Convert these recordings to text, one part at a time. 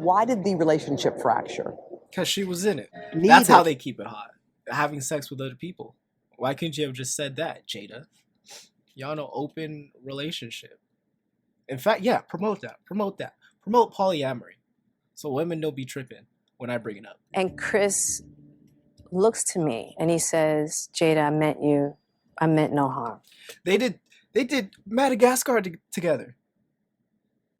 Why did the relationship fracture? Because she was in it. Neither. That's how they keep it hot. Having sex with other people. Why couldn't you have just said that, Jada? Y'all know open relationship. In fact, yeah, promote that. Promote that. Promote polyamory. So women don't be tripping when I bring it up. And Chris looks to me and he says, Jada, I meant you. I meant no harm. They did Madagascar together.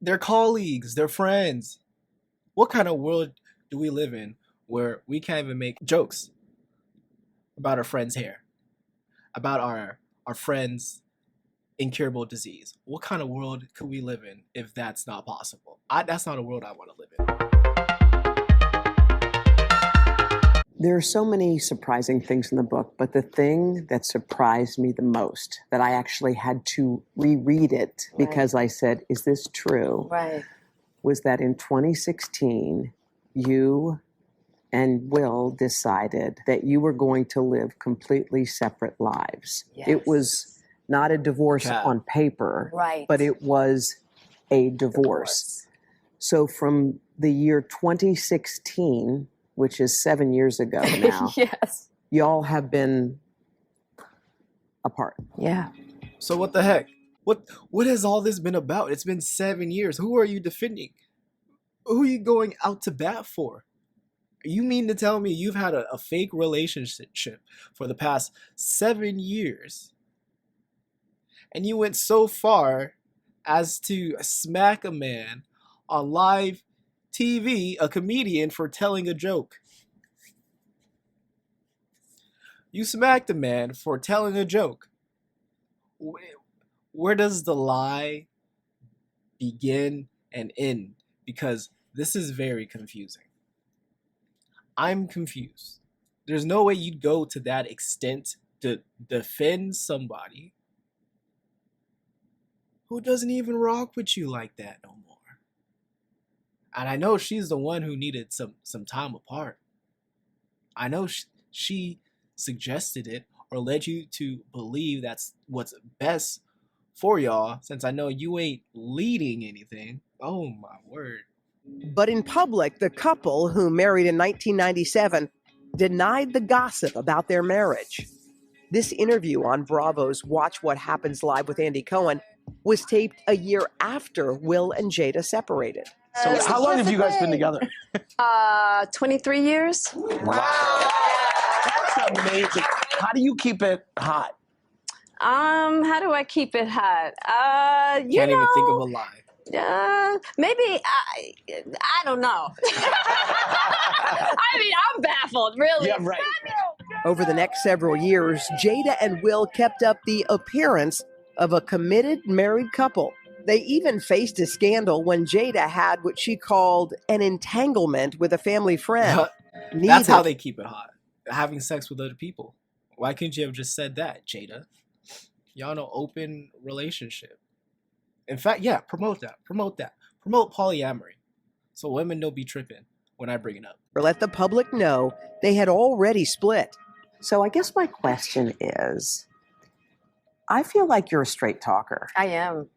They're colleagues. They're friends. What kind of world do we live in where we can't even make jokes about our friend's hair, about our friend's incurable disease? What kind of world could we live in if that's not possible? That's not a world I want to live in. There are so many surprising things in the book, but the thing that surprised me the most, that I actually had to reread it because I said, is this true? Right. Was that in 2016, you and Will decided that you were going to live completely separate lives. Yes. It was not a divorce on paper, Right. but it was a divorce. So from the year 2016, which is 7 years ago now, Yes. y'all have been apart. Yeah. So what the heck? What has all this been about? It's been 7 years. Who are you defending? Who are you going out to bat for? You mean to tell me you've had a fake relationship for the past 7 years? And you went so far as to smack a man on live TV, a comedian, for telling a joke. You smacked a man for telling a joke. Where does the lie begin and end? Because this is very confusing. I'm confused. There's no way you'd go to that extent to defend somebody who doesn't even rock with you like that no more. And I know she's the one who needed some time apart. I know she suggested it or led you to believe that's what's best for y'all, since I know you ain't leading anything. Oh my word. But in public, the couple, who married in 1997, denied the gossip about their marriage. This interview on Bravo's Watch What Happens Live with Andy Cohen was taped a year after Will and Jada separated. So how long have you guys been together? 23 years. Wow. That's amazing. How do you keep it hot? How do I keep it hot? You Can't know, even think of a lie. Maybe I don't know. I mean, I'm baffled, really. Yeah, right. Over the next several years, Jada and Will kept up the appearance of a committed married couple. They even faced a scandal when Jada had what she called an entanglement with a family friend. That's how they keep it hot. Having sex with other people. Why couldn't you have just said that, Jada? Y'all know open relationship. In fact, yeah, promote that. Promote that. Promote polyamory. So women don't be tripping when I bring it up. Or let the public know they had already split. So I guess my question is, I feel like you're a straight talker, I am.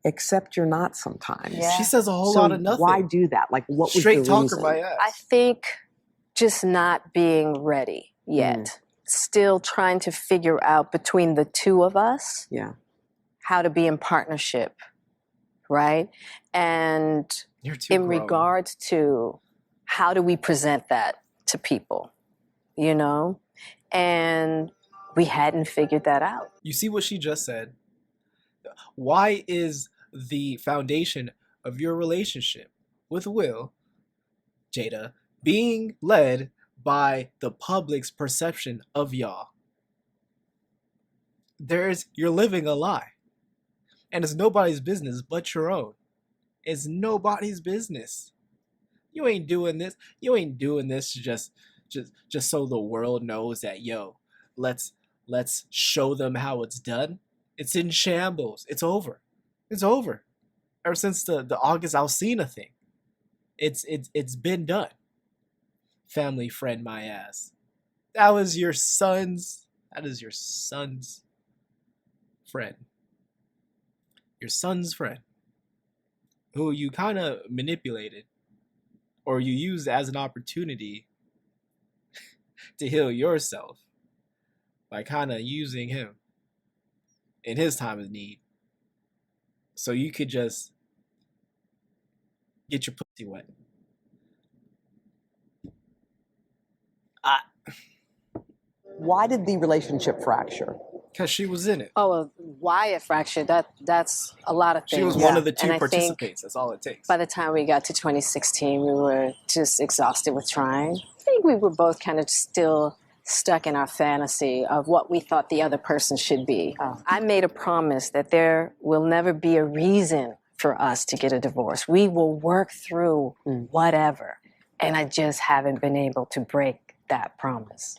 except you're not sometimes. Yeah. She says a whole So lot of nothing. why do that? Like, what was Straight the talker reason? my ass. I think just not being ready yet. Still trying to figure out between the two of us Yeah. how to be in partnership, right? And You're too in grown. regards to how do we present that to people, you know? And we hadn't figured that out. You see what she just said? Why is the foundation of your relationship with Will, Jada, being led by the public's perception of y'all? You're living a lie. And it's nobody's business but your own. It's nobody's business. You ain't doing this. You ain't doing this just so the world knows that, yo, let's show them how it's done. It's in shambles. It's over. It's over. Ever since the August Alsina thing, it's been done. Family friend my ass. That is your son's friend. Your son's friend, who you kind of manipulated or you use it as an opportunity to heal yourself by kind of using him in his time of need. So you could just get your pussy wet. Why did the relationship fracture? Because she was in it. Oh, why it fractured? That's a lot of things. She was one of the two And I participants. think That's all it takes. by the time we got to 2016, we were just exhausted with trying. I think we were both kind of still stuck in our fantasy of what we thought the other person should be. I made a promise that there will never be a reason for us to get a divorce. We will work through whatever. And I just haven't been able to break that promise.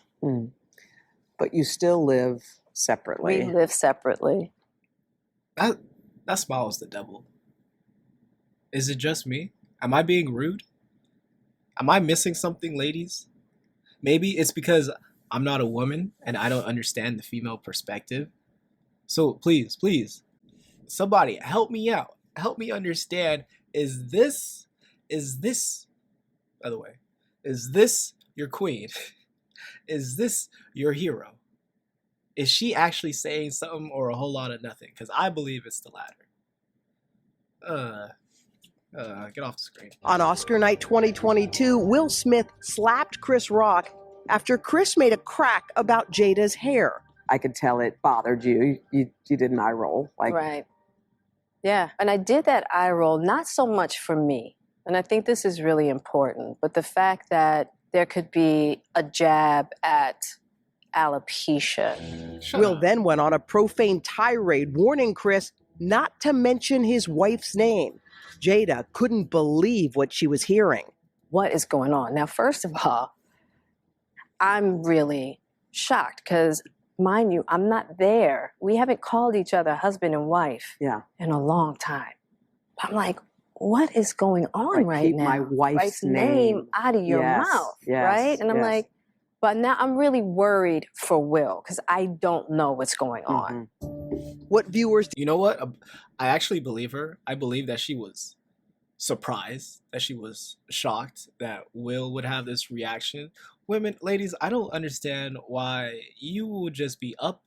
But you still live separately. We live separately. That smile is the devil. Is it just me? Am I being rude? Am I missing something, ladies? Maybe it's because I'm not a woman and I don't understand the female perspective. So please, somebody help me out. Help me understand. Is this, by the way, is this your queen? Is this your hero? Is she actually saying something or a whole lot of nothing? Because I believe it's the latter. Get off the screen. On Oscar night 2022, Will Smith slapped Chris Rock after Chris made a crack about Jada's hair. I could tell it bothered you. You did an eye roll. Right. Yeah. And I did that eye roll not so much for me. And I think this is really important. But the fact that there could be a jab at alopecia. Will then went on a profane tirade warning Chris not to mention his wife's name. Jada couldn't believe what she was hearing. What is going on? Now, first of all, I'm really shocked because, mind you, I'm not there. We haven't called each other husband and wife in a long time. I'm like, what is going on right keep now? my wife's name out of your mouth, right? And I'm like, but now I'm really worried for Will because I don't know what's going on. What viewers... You know what? I actually believe her. I believe that she was surprised, that she was shocked that Will would have this reaction. Women, ladies, I don't understand why you would just be up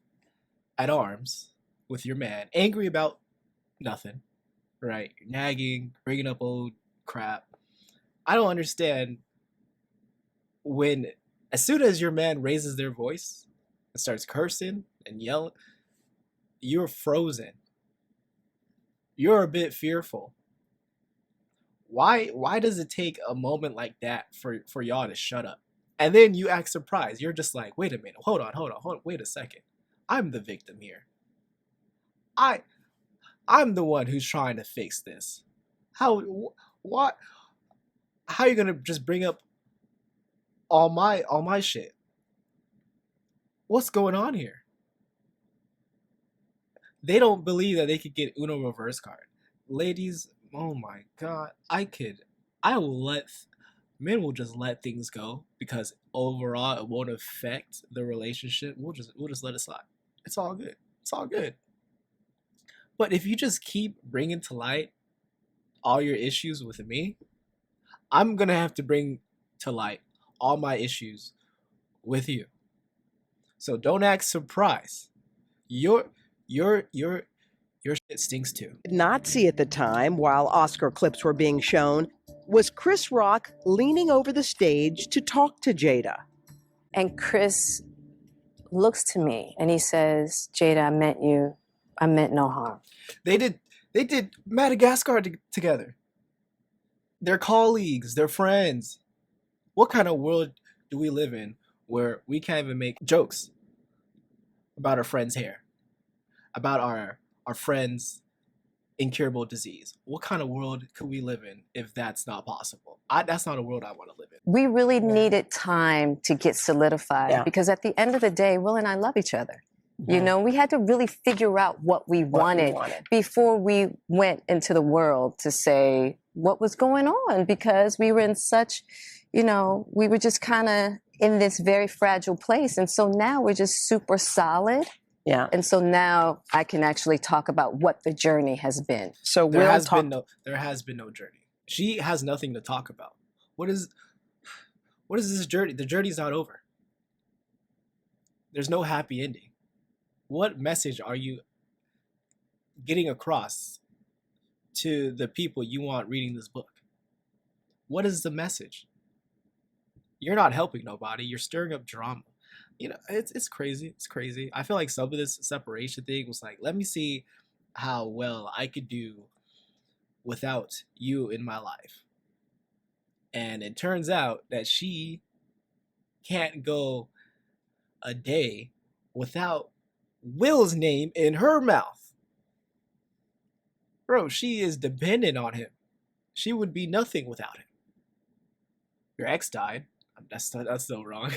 at arms with your man, angry about nothing, right? You're nagging, bringing up old crap. I don't understand when, as soon as your man raises their voice and starts cursing and yelling, you're frozen. You're a bit fearful. Why does it take a moment like that for y'all to shut up? And then you act surprised. You're just like, wait a minute, hold on, wait a second. I'm the victim here. I'm the one who's trying to fix this. How are you gonna just bring up all my shit? What's going on here? They don't believe that they could get Uno reverse card. Ladies, oh my God, men will just let things go because overall it won't affect the relationship. We'll just let it slide. It's all good. It's all good. But if you just keep bringing to light all your issues with me, I'm gonna have to bring to light all my issues with you. So don't act surprised. Your shit stinks too. Did not see at the time, while Oscar clips were being shown, was Chris Rock leaning over the stage to talk to Jada. And Chris looks to me and he says, Jada, I meant no harm. They did Madagascar together. They're colleagues, they're friends. What kind of world do we live in where we can't even make jokes about our friend's hair, about our friend's incurable disease? What kind of world could we live in if that's not possible? That's not a world I want to live in. We really needed time to get solidified because at the end of the day, Will and I love each other. You know, we had to really figure out what we wanted before we went into the world to say what was going on, because we were in such, we were just kind of in this very fragile place. And so now we're just super solid. Yeah. And so now I can actually talk about what the journey has been. So there has been no journey. She has nothing to talk about. What is this journey? The journey's not over. There's no happy ending. What message are you getting across to the people you want reading this book? What is the message? You're not helping nobody. You're stirring up drama. You know, it's crazy. It's crazy. I feel like some of this separation thing was like, let me see how well I could do without you in my life. And it turns out that she can't go a day without Will's name in her mouth. Bro, she is dependent on him. She would be nothing without him. Your ex died. That's still wrong.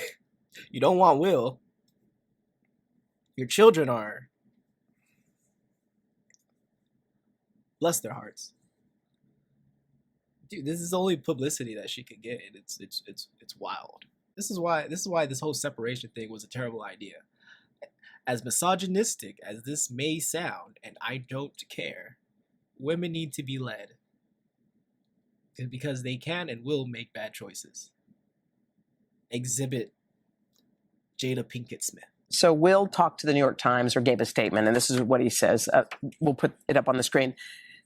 You don't want Will. Your children are. Bless their hearts. Dude, this is the only publicity that she could get, and it's wild. This is why this whole separation thing was a terrible idea. As misogynistic as this may sound, and I don't care, women need to be led. Because they can and will make bad choices. Exhibit Jada Pinkett Smith. So Will talked to the New York Times, or gave a statement, and this is what he says. We'll put it up on the screen.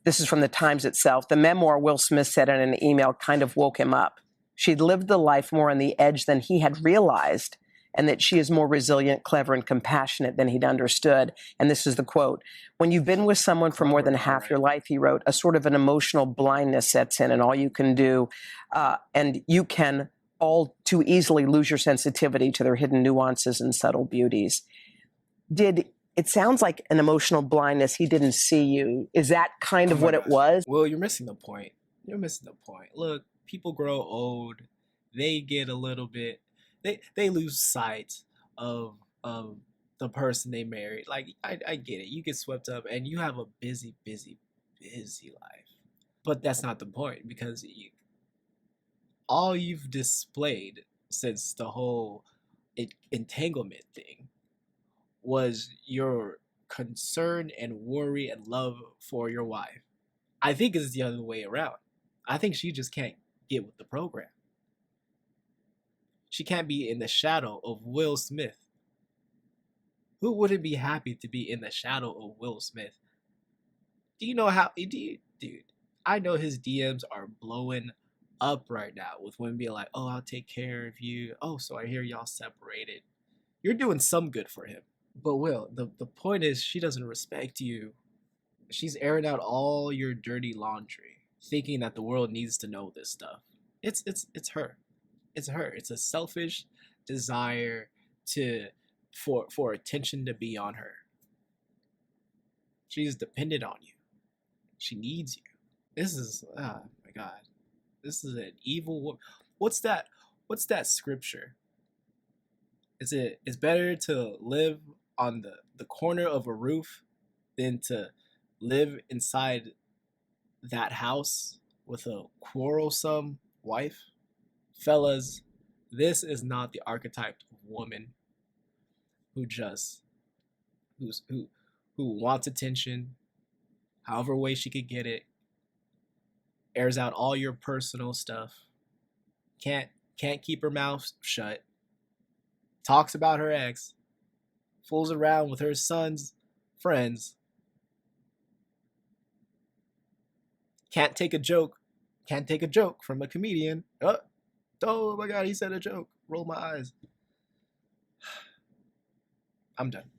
This is from the Times itself. The memoir, Will Smith said in an email, kind of woke him up. She'd lived the life more on the edge than he had realized, and that she is more resilient, clever, and compassionate than he'd understood. And this is the quote. When you've been with someone for more than half your life, he wrote, a sort of an emotional blindness sets in, and all you can do, and you can all too easily lose your sensitivity to their hidden nuances and subtle beauties. It sounds like an emotional blindness. He didn't see you. Is that kind of what it was? Well, you're missing the point. Look, people grow old. They get a little bit, they lose sight of the person they married. Like, I get it. You get swept up and you have a busy life. But that's not the point, because all you've displayed since the whole entanglement thing was your concern and worry and love for your wife. I think it's the other way around. I think she just can't get with the program. She can't be in the shadow of Will Smith. Who wouldn't be happy to be in the shadow of Will Smith? Do you know how, dude, I know his DMs are blowing up right now with women being like, oh, I'll take care of you. Oh, so I hear y'all separated. You're doing some good for him. But Will, the point is, she doesn't respect you. She's airing out all your dirty laundry, thinking that the world needs to know this stuff. It's her. It's her. It's a selfish desire for attention to be on her. She's dependent on you. She needs you. This is, oh my God. This is an evil woman. What's that scripture? It's better to live on the corner of a roof than to live inside that house with a quarrelsome wife. Fellas, this is not the archetype of woman who wants attention, however way she could get it, airs out all your personal stuff, can't keep her mouth shut, talks about her ex, fools around with her son's friends, can't take a joke from a comedian. Oh my God, he said a joke. Roll my eyes. I'm done.